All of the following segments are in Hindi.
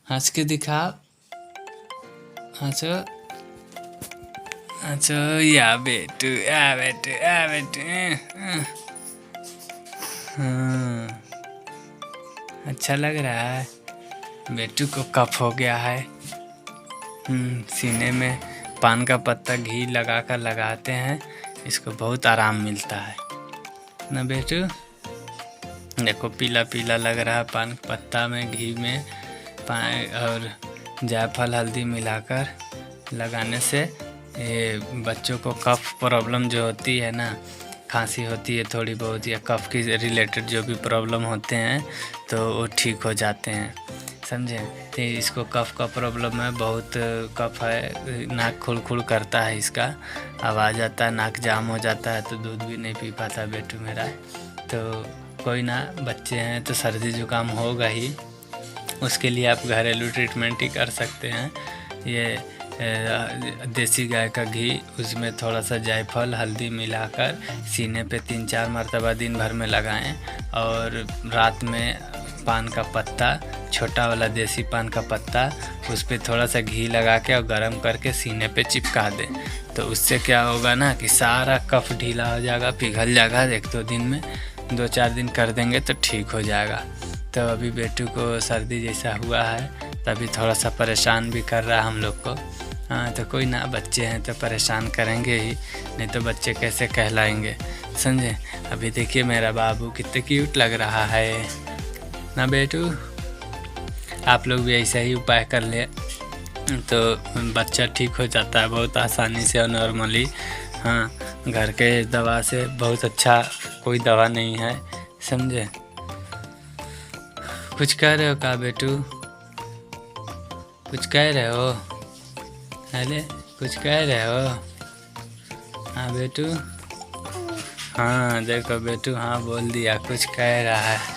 हंस के दिखा। हंसो हंसो। या बेटू या बेटू या बेटू। हाँ, अच्छा लग रहा है। बेटू को कफ हो गया है। सीने में पान का पत्ता घी लगा कर लगाते हैं, इसको बहुत आराम मिलता है ना बेटू। देखो पीला पीला लग रहा है पान पत्ता में घी में और जायफल हल्दी मिलाकर लगाने से ये बच्चों को कफ प्रॉब्लम जो होती है ना, खांसी होती है थोड़ी बहुत या कफ की रिलेटेड जो भी प्रॉब्लम होते हैं तो वो ठीक हो जाते हैं, समझे। तो इसको कफ का प्रॉब्लम है, बहुत कफ है, नाक खुल खुल करता है, इसका आवाज़ आता है, नाक जाम हो जाता है, तो दूध भी नहीं पी पाता बेटू मेरा। तो कोई ना, बच्चे हैं तो सर्दी जुकाम होगा ही, उसके लिए आप घरेलू ट्रीटमेंट ही कर सकते हैं। ये देसी गाय का घी, उसमें थोड़ा सा जायफल हल्दी मिलाकर सीने पे 3-4 मरतबा दिन भर में लगाएं और रात में पान का पत्ता, छोटा वाला देसी पान का पत्ता, उस पर थोड़ा सा घी लगा के और गर्म करके सीने पे चिपका दें। तो उससे क्या होगा ना कि सारा कफ ढीला हो जाएगा, पिघल जाएगा। 1-2 दिन में 2-4 दिन कर देंगे तो ठीक हो जाएगा। तो अभी बेटू को सर्दी जैसा हुआ है, तभी थोड़ा सा परेशान भी कर रहा है हम लोग को। हाँ, तो कोई ना, बच्चे हैं तो परेशान करेंगे ही, नहीं तो बच्चे कैसे कहलाएंगे, समझे। अभी देखिए मेरा बाबू कितने क्यूट लग रहा है ना बेटू। आप लोग भी ऐसा ही उपाय कर ले तो बच्चा ठीक हो जाता है बहुत आसानी से और नॉर्मली। हाँ, घर के दवा से बहुत अच्छा कोई दवा नहीं है, समझे। कुछ कह रहे हो का बेटू? कुछ कह रहे हो? अरे कुछ कह रहे हो? हाँ बेटू, हाँ देखो बेटू, हाँ बोल दिया, कुछ कह रहा है।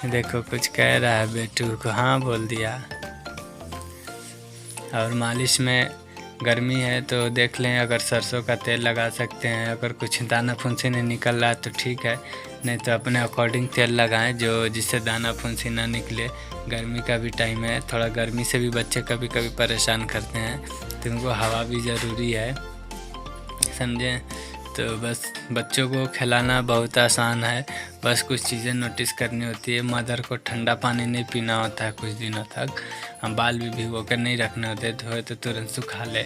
देखो कुछ कह रहा है बेटू को, हाँ बोल दिया। और मालिश में गर्मी है तो देख लें, अगर सरसों का तेल लगा सकते हैं, अगर कुछ दाना फुंसी नहीं निकल रहा है तो ठीक है, नहीं तो अपने अकॉर्डिंग तेल लगाएं जो जिससे दाना फुंसी ना निकले। गर्मी का भी टाइम है, थोड़ा गर्मी से भी बच्चे कभी कभी परेशान करते हैं, तो उनको हवा भी ज़रूरी है, समझें। तो बस बच्चों को खिलाना बहुत आसान है, बस कुछ चीज़ें नोटिस करनी होती है। मदर को ठंडा पानी नहीं पीना होता है कुछ दिनों तक, हम बाल भी भिगो कर नहीं रखने होते, धोए तो तुरंत सुखा ले,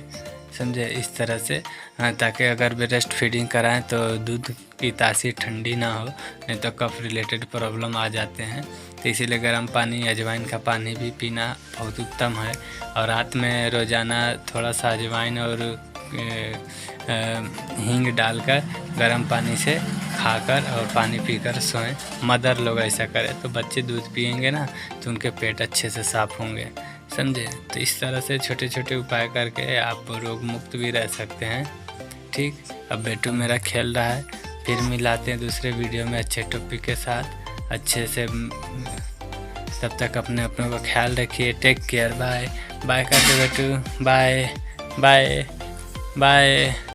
समझे, इस तरह से। ताकि अगर ब्रेस्ट फीडिंग कराएं तो दूध की तासीर ठंडी ना हो, नहीं तो कफ रिलेटेड प्रॉब्लम आ जाते हैं। तो इसीलिए गर्म पानी, अजवाइन का पानी भी पीना बहुत उत्तम है। और रात में रोज़ाना थोड़ा सा अजवाइन और हींग डालकर गर्म पानी से खाकर और पानी पीकर सोएं। मदर लोग ऐसा करें तो बच्चे दूध पिएंगे ना तो उनके पेट अच्छे से साफ़ होंगे, समझे। तो इस तरह से छोटे छोटे उपाय करके आप रोग मुक्त भी रह सकते हैं, ठीक। अब बेटू मेरा खेल रहा है, फिर मिलाते हैं दूसरे वीडियो में अच्छे टॉपिक के साथ, अच्छे से। तब तक अपने का ख्याल रखिए। टेक केयर, बाय बाय कर दो बेटू, बाय बाय बाय।